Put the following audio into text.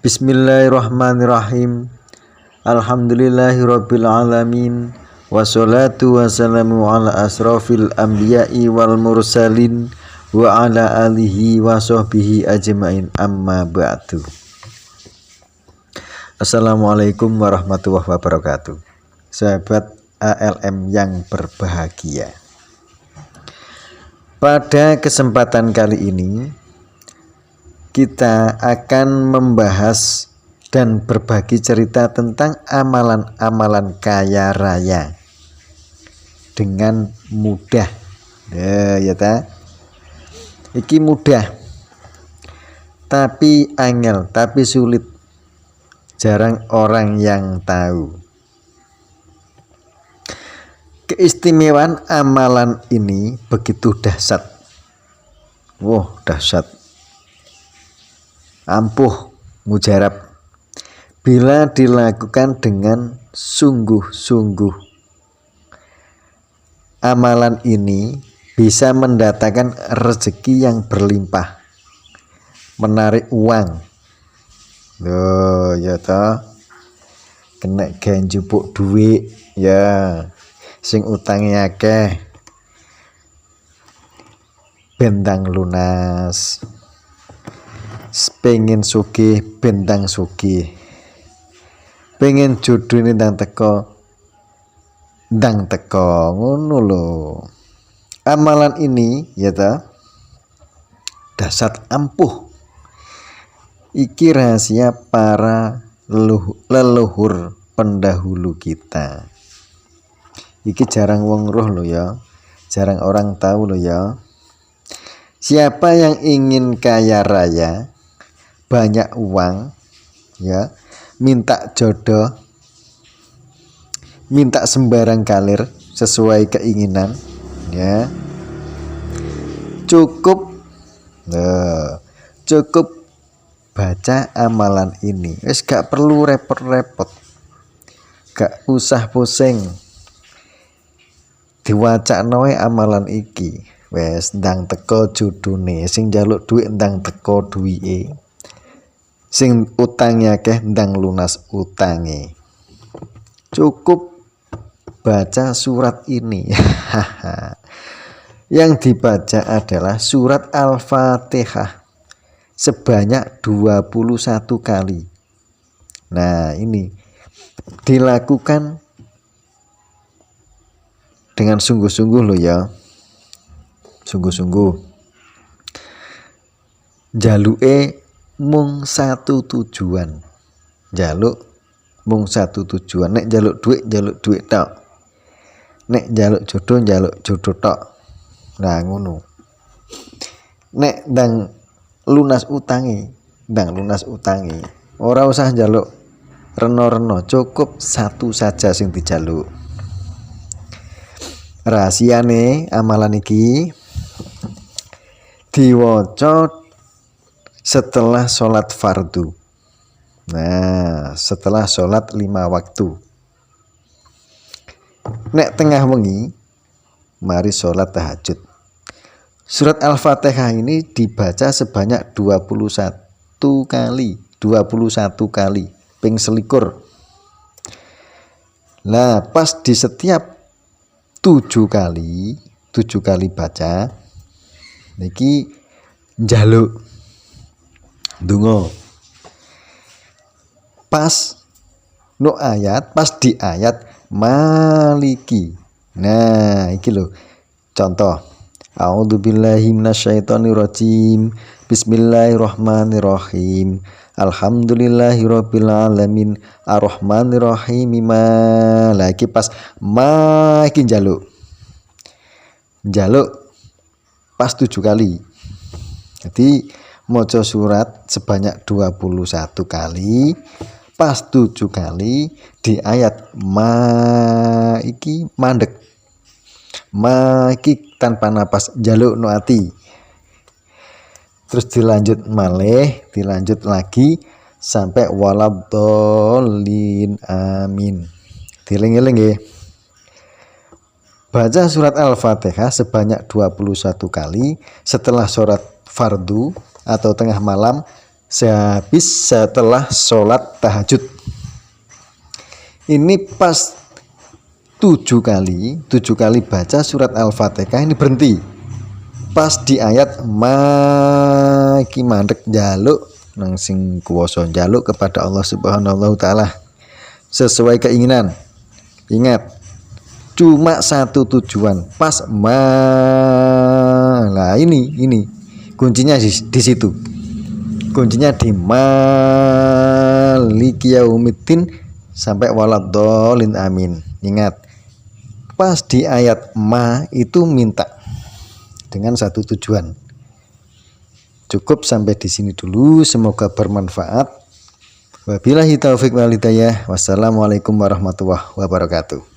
Bismillahirrahmanirrahim. Alhamdulillahirabbil alamin. Wassalatu wassalamu ala asrofil anbiya'i wal mursalin wa ala alihi wa sahbihi ajmain, amma ba'du. Assalamualaikum warahmatullahi wabarakatuh. Sahabat ALM yang berbahagia, pada kesempatan kali ini kita akan membahas dan berbagi cerita tentang amalan-amalan kaya raya dengan mudah. Ya ta? Iki mudah, tapi angel, tapi sulit. Jarang orang yang tahu. Keistimewaan amalan ini begitu dahsyat. Wah, dahsyat. Ampuh mujarab bila dilakukan dengan sungguh-sungguh. Amalan ini bisa mendatangkan rezeki yang berlimpah, menarik uang. Loh, ya toh, kena ganjupuk duit ya, sing utangnya akeh bentang lunas. Pengen sugih bentang sugih, pengen jodoh ini ndang teko ngono lho. Amalan ini ya ta dahsyat ampuh. Iki rahasia para leluhur pendahulu kita. Iki jarang wong roh lo ya, jarang orang tahu lo ya. Siapa yang ingin kaya raya, banyak uang ya, minta jodoh, minta sembarang kalir sesuai keinginan ya, cukup baca amalan ini. Wis gak perlu repot-repot, gak usah pusing diwacakno amalan iki. Wes ndang teko judune, sing njaluk duit ndang teko duwike, sing utangnya akeh ndang lunas utange. Cukup baca surat ini. Yang dibaca adalah surat Al-Fatihah sebanyak 21 kali. Nah, ini dilakukan dengan sungguh-sungguh loh ya. Sungguh-sungguh. Jaluke mung satu tujuan. Jaluk mung satu tujuan. Nek jaluk duit tok. Nek jaluk jodoh tok. Nah ngono. Nek ndang lunas utangi, ora usah jaluk reno-reno, cukup satu saja sing dijaluk. Rahasiane amalan iki diwaca setelah sholat fardu. Nah, setelah sholat 5 waktu. Nek tengah wengi mari sholat tahajud. Surat Al-Fatihah ini dibaca sebanyak 21 kali, ping selikur. Nah, pas di setiap 7 kali baca niki njaluk ndonga. Pas di ayat maliki. Nah, iki lho contoh. A'udzubillahi minasyaitonirrajim. Bismillahirrahmanirrahim. Alhamdulillahirabbil alamin. Arrahmanirrahim. Lagi pas ma iki njaluk pas 7 kali. Jadi maca surat sebanyak 21 kali, pas 7 kali di ayat ma iki mandek. Ma iki tanpa napas, njaluk no ati. Terus dilanjut lagi sampai waladhdallin amin. Dieling-eling nggih. Baca surat Al-Fatihah sebanyak 21 kali setelah sholat fardu atau tengah malam sehabis setelah sholat tahajud. Ini pas 7 kali baca surat Al-Fatihah ini berhenti pas di ayat ki mandek njaluk nang sing kuwasa njaluk kepada Allah Subhanahu wa taala sesuai keinginan. Ingat, cuma satu tujuan pas lah ini kuncinya di situ. Kuncinya di maliki yaumiddin sampai waladhdallin amin. Ingat, pas di ayat itu minta dengan satu tujuan. Cukup sampai di sini dulu, semoga bermanfaat. Wabillahi taufik wal hidayah. Wassalamualaikum warahmatullahi wabarakatuh.